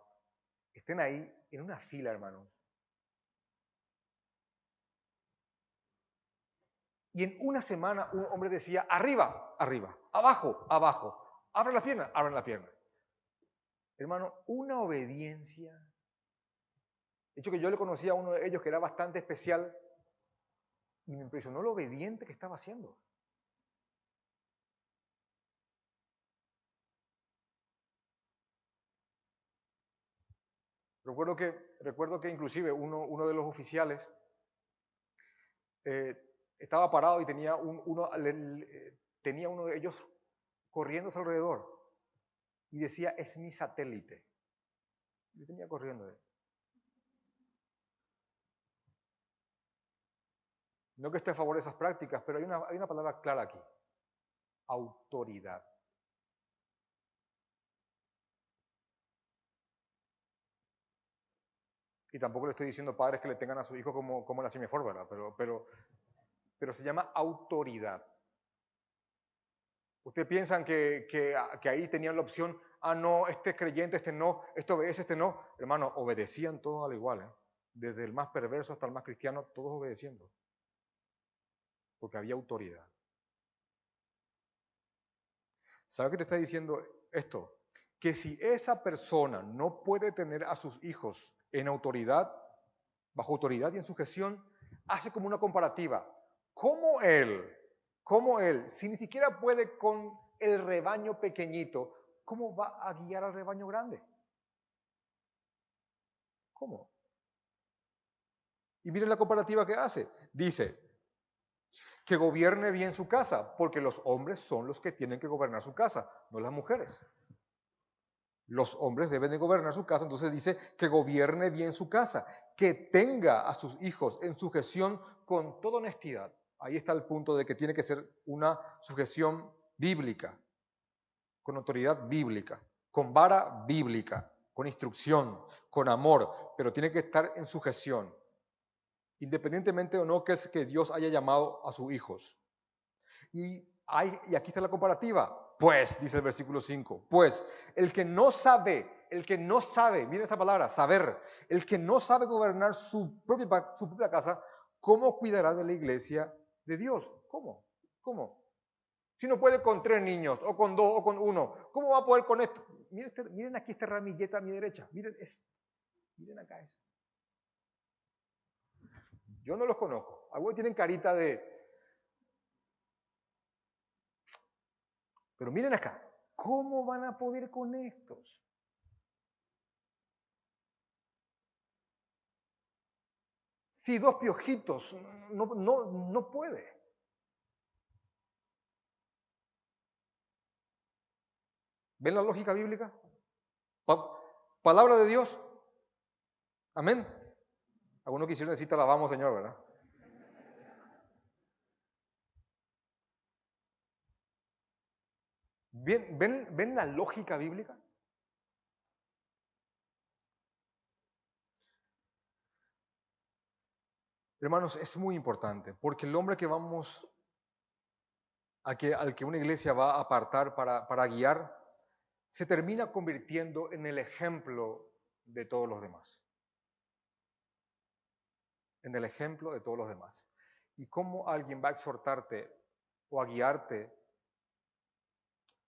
estén ahí en una fila, hermanos. Y en una semana un hombre decía, arriba, arriba, abajo, abajo, abran la pierna, abran la pierna. Hermano, una obediencia. De hecho que yo le conocía a uno de ellos que era bastante especial y me impresionó lo obediente que estaba haciendo. Recuerdo que inclusive uno de los oficiales estaba parado y tenía uno de ellos corriendo alrededor y decía, es mi satélite. Y tenía corriendo. No que esté a favor de esas prácticas, pero hay una palabra clara aquí. Autoridad. Y tampoco le estoy diciendo padres que le tengan a su hijo como la Cimefor, ¿verdad? Pero se llama autoridad. Ustedes piensan que ahí tenían la opción, no, este es creyente, este no, este obedece, este no. Hermano, obedecían todos al igual, ¿eh? Desde el más perverso hasta el más cristiano, todos obedeciendo. Porque había autoridad. ¿Sabe qué te está diciendo esto? Que si esa persona no puede tener a sus hijos en autoridad, bajo autoridad y en sujeción, hace como una comparativa. ¿Cómo él, si ni siquiera puede con el rebaño pequeñito, cómo va a guiar al rebaño grande? ¿Cómo? Y miren la comparativa que hace. Dice, que gobierne bien su casa, porque los hombres son los que tienen que gobernar su casa, no las mujeres. Los hombres deben de gobernar su casa, entonces dice que gobierne bien su casa, que tenga a sus hijos en sujeción con toda honestidad. Ahí está el punto de que tiene que ser una sujeción bíblica, con autoridad bíblica, con vara bíblica, con instrucción, con amor, pero tiene que estar en sujeción, independientemente o no que es que Dios haya llamado a sus hijos. Y aquí está la comparativa. Pues, dice el versículo 5, pues el que no sabe, miren esa palabra, saber, el que no sabe gobernar su propia casa, ¿cómo cuidará de la iglesia de Dios? ¿Cómo? Si no puede con 3 niños, o con 2, o con 1, ¿cómo va a poder con esto? Miren aquí esta ramilleta a mi derecha, miren esto, miren acá eso. Yo no los conozco, algunos tienen carita de... Pero miren acá, ¿cómo van a poder con estos? Si 2 piojitos, no puede. ¿Ven la lógica bíblica? Palabra de Dios. Amén. Algunos quisieron decir te alabamos, Señor, ¿verdad? ¿Ven la lógica bíblica? Hermanos, es muy importante, porque el hombre que vamos al que una iglesia va a apartar para guiar, se termina convirtiendo en el ejemplo de todos los demás. En el ejemplo de todos los demás. ¿Y cómo alguien va a exhortarte o a guiarte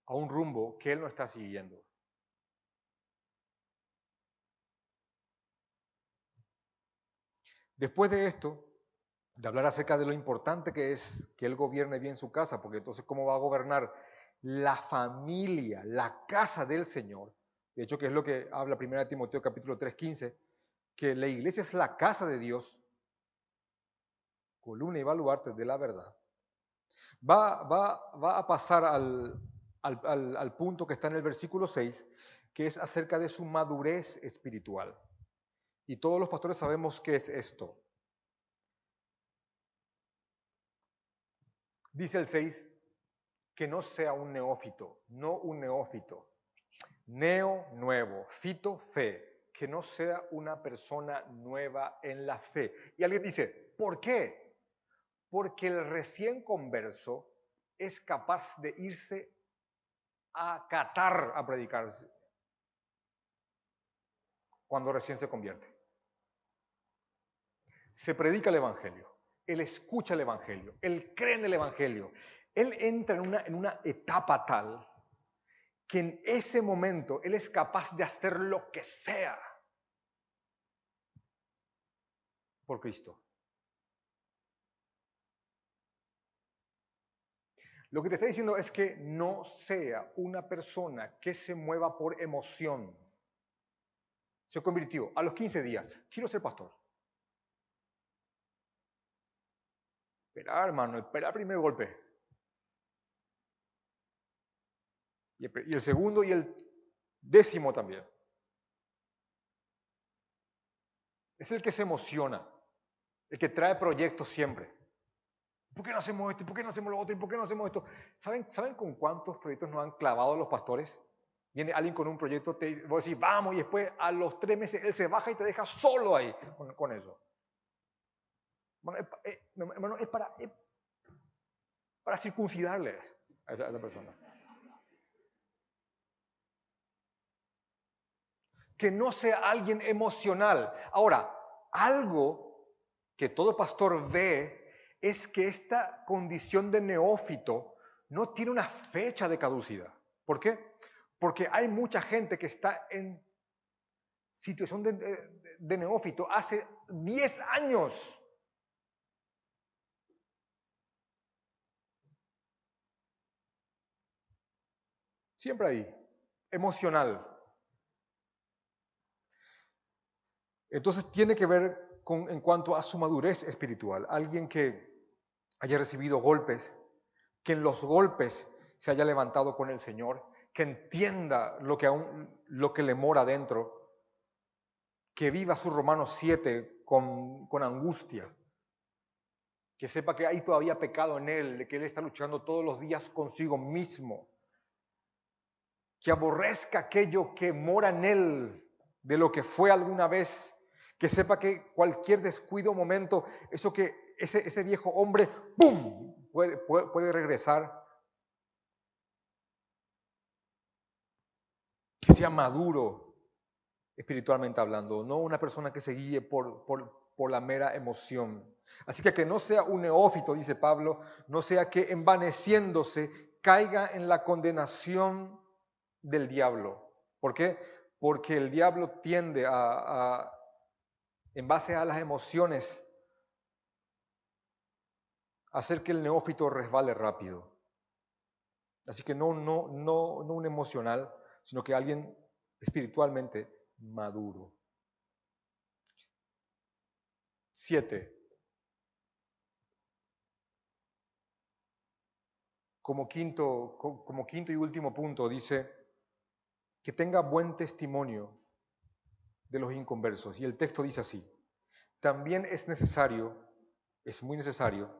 a un rumbo que él no está siguiendo? Después de esto, de hablar acerca de lo importante que es que él gobierne bien su casa, porque entonces cómo va a gobernar la familia, la casa del Señor. De hecho, que es lo que habla 1 Timoteo capítulo 3:15, que la iglesia es la casa de Dios, columna y baluarte de la verdad. Va a pasar al punto que está en el versículo 6, que es acerca de su madurez espiritual. Y todos los pastores sabemos qué es esto. Dice el 6, que no sea un neófito, no un neófito. Neo, nuevo, fito, fe, que no sea una persona nueva en la fe. Y alguien dice, ¿por qué? Porque el recién converso es capaz de irse a Qatar a predicarse cuando recién se convierte. Se predica el Evangelio, él escucha el Evangelio, él cree en el Evangelio, él entra en una etapa tal que en ese momento él es capaz de hacer lo que sea por Cristo. Lo que te está diciendo es que no sea una persona que se mueva por emoción. Se convirtió a los 15 días. Quiero ser pastor. Espera, hermano, espera el primer golpe. Y el segundo y el 10º también. Es el que se emociona, el que trae proyectos siempre. ¿Por qué no hacemos esto? ¿Por qué no hacemos lo otro? ¿Por qué no hacemos esto? ¿Saben con cuántos proyectos nos han clavado los pastores? Viene alguien con un proyecto, vos decís, vamos, y después a los 3 meses él se baja y te deja solo ahí con eso. Hermano, es para circuncidarle a esa persona. Que no sea alguien emocional. Ahora, algo que todo pastor ve es que esta condición de neófito no tiene una fecha de caducidad. ¿Por qué? Porque hay mucha gente que está en situación de neófito hace 10 años. Siempre ahí, emocional. Entonces tiene que ver en cuanto a su madurez espiritual. Alguien que haya recibido golpes, que en los golpes se haya levantado con el Señor, que entienda lo que le mora dentro, que viva su Romanos 7 con angustia, que sepa que hay todavía pecado en él, de que él está luchando todos los días consigo mismo, que aborrezca aquello que mora en él de lo que fue alguna vez, que sepa que cualquier descuido o momento, ese viejo hombre, ¡pum!, puede regresar. Que sea maduro espiritualmente hablando, no una persona que se guíe por la mera emoción. Así que no sea un neófito, dice Pablo, no sea que envaneciéndose caiga en la condenación del diablo. ¿Por qué? Porque el diablo tiende en base a las emociones, a hacer que el neófito resbale rápido. Así que no un emocional, sino que alguien espiritualmente maduro. 7. Como quinto y último punto, dice que tenga buen testimonio de los inconversos. Y el texto dice así: también es muy necesario,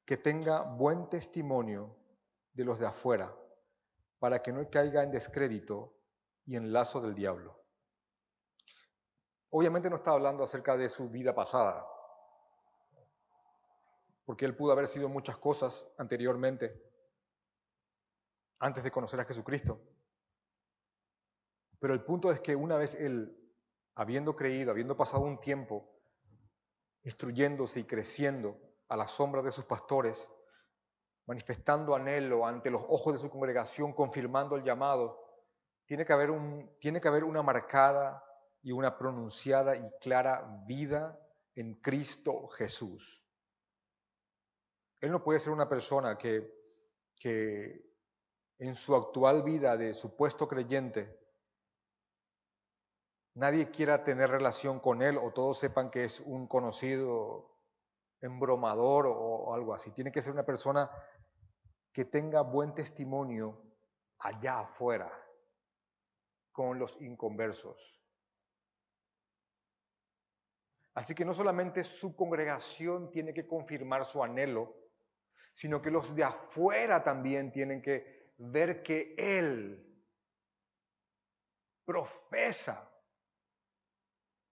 que tenga buen testimonio de los de afuera, para que no caiga en descrédito y en lazo del diablo. Obviamente no está hablando acerca de su vida pasada, porque él pudo haber sido muchas cosas anteriormente, antes de conocer a Jesucristo. Pero el punto es que una vez él, habiendo creído, habiendo pasado un tiempo instruyéndose y creciendo a la sombra de sus pastores, manifestando anhelo ante los ojos de su congregación, confirmando el llamado, tiene que haber una marcada y una pronunciada y clara vida en Cristo Jesús. Él no puede ser una persona que en su actual vida de supuesto creyente nadie quiera tener relación con él o todos sepan que es un conocido embromador o algo así. Tiene que ser una persona que tenga buen testimonio allá afuera con los inconversos. Así que no solamente su congregación tiene que confirmar su anhelo, sino que los de afuera también tienen que ver que él profesa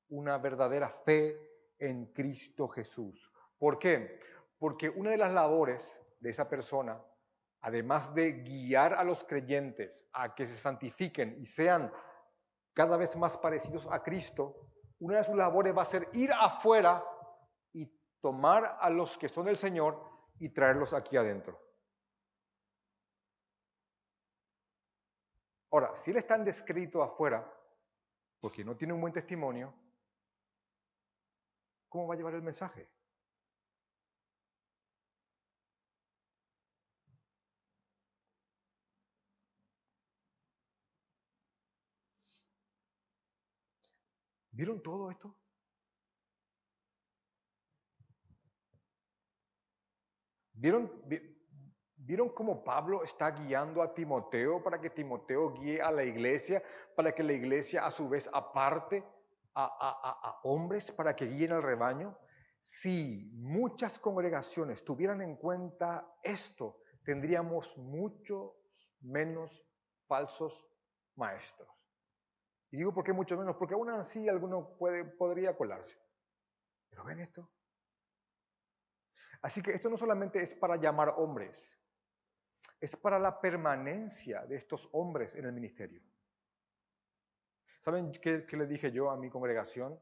una verdadera fe en Cristo Jesús. ¿Por qué? Porque una de las labores de esa persona, además de guiar a los creyentes a que se santifiquen y sean cada vez más parecidos a Cristo, una de sus labores va a ser ir afuera y tomar a los que son del Señor y traerlos aquí adentro. Ahora, si él está en descrédito afuera, porque no tiene un buen testimonio, ¿cómo va a llevar el mensaje? ¿Vieron todo esto? ¿Vieron cómo Pablo está guiando a Timoteo para que Timoteo guíe a la iglesia, para que la iglesia a su vez aparte a hombres para que guíen al rebaño? Si muchas congregaciones tuvieran en cuenta esto, tendríamos muchos menos falsos maestros. Y digo por qué mucho menos, porque aún así alguno podría colarse. ¿Pero ven esto? Así que esto no solamente es para llamar hombres, es para la permanencia de estos hombres en el ministerio. ¿Saben qué le dije yo a mi congregación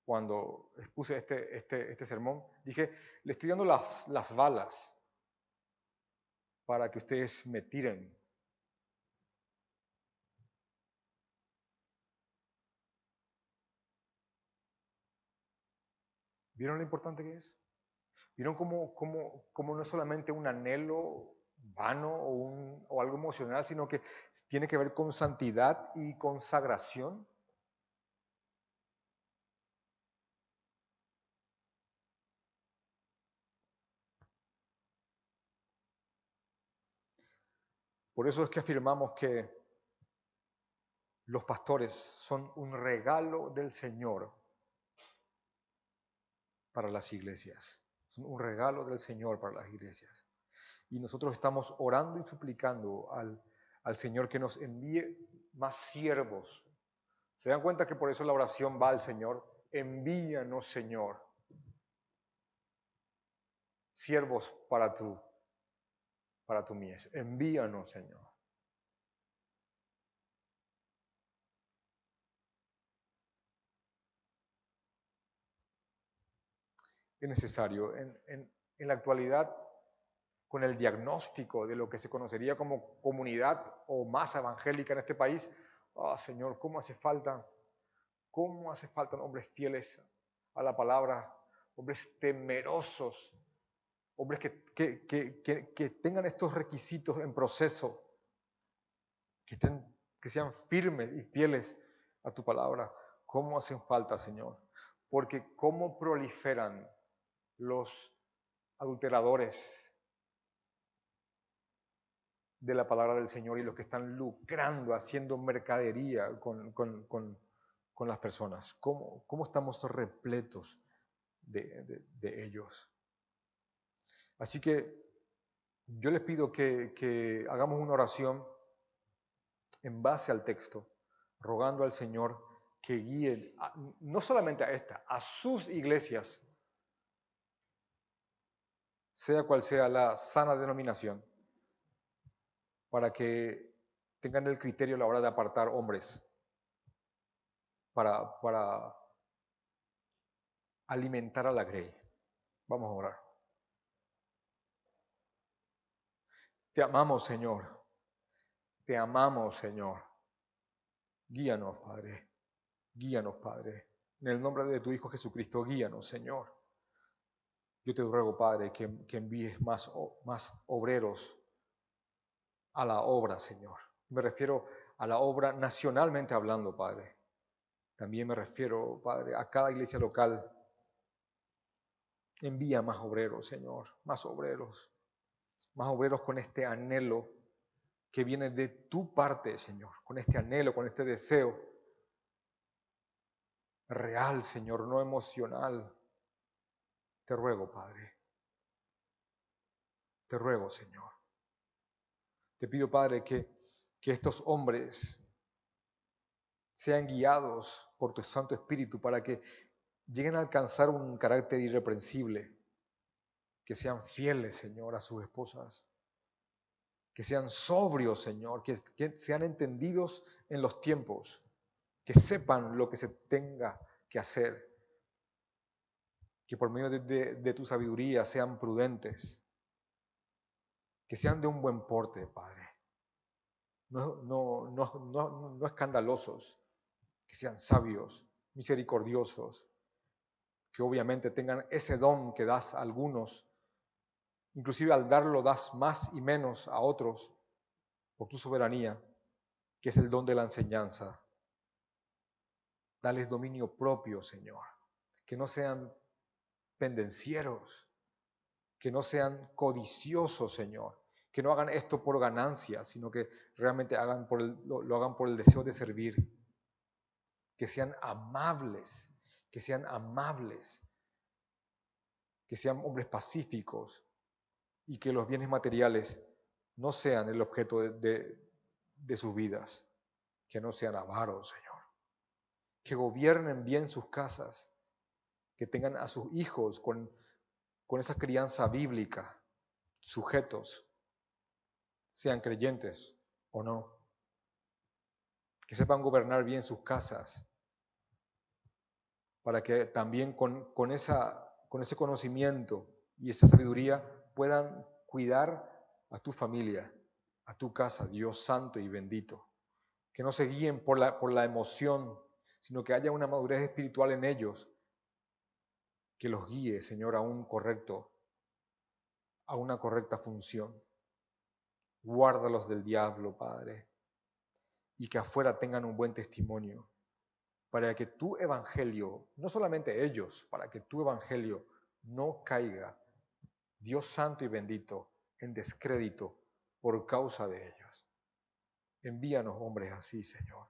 cuando expuse este sermón? Dije, le estoy dando las balas para que ustedes me tiren. ¿Vieron lo importante que es? ¿Vieron cómo no es solamente un anhelo vano o algo emocional, sino que tiene que ver con santidad y consagración? Por eso es que afirmamos que los pastores son un regalo del Señor para las iglesias. Son un regalo del Señor para las iglesias. Y nosotros estamos orando y suplicando al Señor que nos envíe más siervos. ¿Se dan cuenta que por eso la oración va al Señor? Envíanos, Señor, siervos para tu mies. Envíanos, Señor. Es necesario. En la actualidad, con el diagnóstico de lo que se conocería como comunidad o masa evangélica en este país, Señor, ¿cómo hace falta hombres fieles a la palabra, hombres temerosos, hombres que tengan estos requisitos en proceso, que sean firmes y fieles a tu palabra? ¿Cómo hacen falta, Señor? Porque cómo proliferan los adulteradores de la palabra del Señor y los que están lucrando, haciendo mercadería con con las personas? ¿Cómo estamos repletos de ellos? Así que yo les pido que hagamos una oración en base al texto, rogando al Señor que guíe no solamente a esta, a sus iglesias, sea cual sea la sana denominación, para que tengan el criterio a la hora de apartar hombres para alimentar a la grey. Vamos a orar. Te amamos, Señor. Te amamos, Señor. Guíanos, Padre. Guíanos, Padre. En el nombre de tu Hijo Jesucristo, guíanos, Señor. Yo te ruego, Padre, que envíes más obreros a la obra, Señor. Me refiero a la obra nacionalmente hablando, Padre. También me refiero, Padre, a cada iglesia local. Envía más obreros, Señor, más obreros con este anhelo que viene de tu parte, Señor, con este anhelo, con este deseo real, Señor, no emocional. Te ruego, Padre. Te ruego, Señor. Te pido, Padre, que estos hombres sean guiados por tu Santo Espíritu para que lleguen a alcanzar un carácter irreprensible, que sean fieles, Señor, a sus esposas, que sean sobrios, Señor, que sean entendidos en los tiempos, que sepan lo que se tenga que hacer, que por medio de tu sabiduría sean prudentes, que sean de un buen porte, Padre, no escandalosos, que sean sabios, misericordiosos, que obviamente tengan ese don que das a algunos, inclusive al darlo das más y menos a otros por tu soberanía, que es el don de la enseñanza. Dales dominio propio, Señor, que no sean pendencieros, que no sean codiciosos, Señor, que no hagan esto por ganancia, sino que realmente lo hagan por el deseo de servir, que sean amables, que sean hombres pacíficos y que los bienes materiales no sean el objeto de sus vidas, que no sean avaros, Señor, que gobiernen bien sus casas, que tengan a sus hijos con esa crianza bíblica, sujetos, sean creyentes o no, que sepan gobernar bien sus casas, para que también con ese conocimiento y esa sabiduría puedan cuidar a tu familia, a tu casa, Dios santo y bendito. Que no se guíen por la emoción, sino que haya una madurez espiritual en ellos que los guíe, Señor, a una correcta función. Guárdalos del diablo, Padre, y que afuera tengan un buen testimonio, para que tu evangelio, no solamente ellos, para que tu evangelio no caiga, Dios santo y bendito, en descrédito por causa de ellos. Envíanos hombres así, Señor.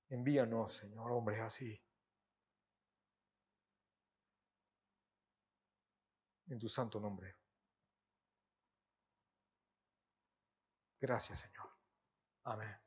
Envíanos, Señor, hombres así. En tu santo nombre. Gracias, Señor. Amén.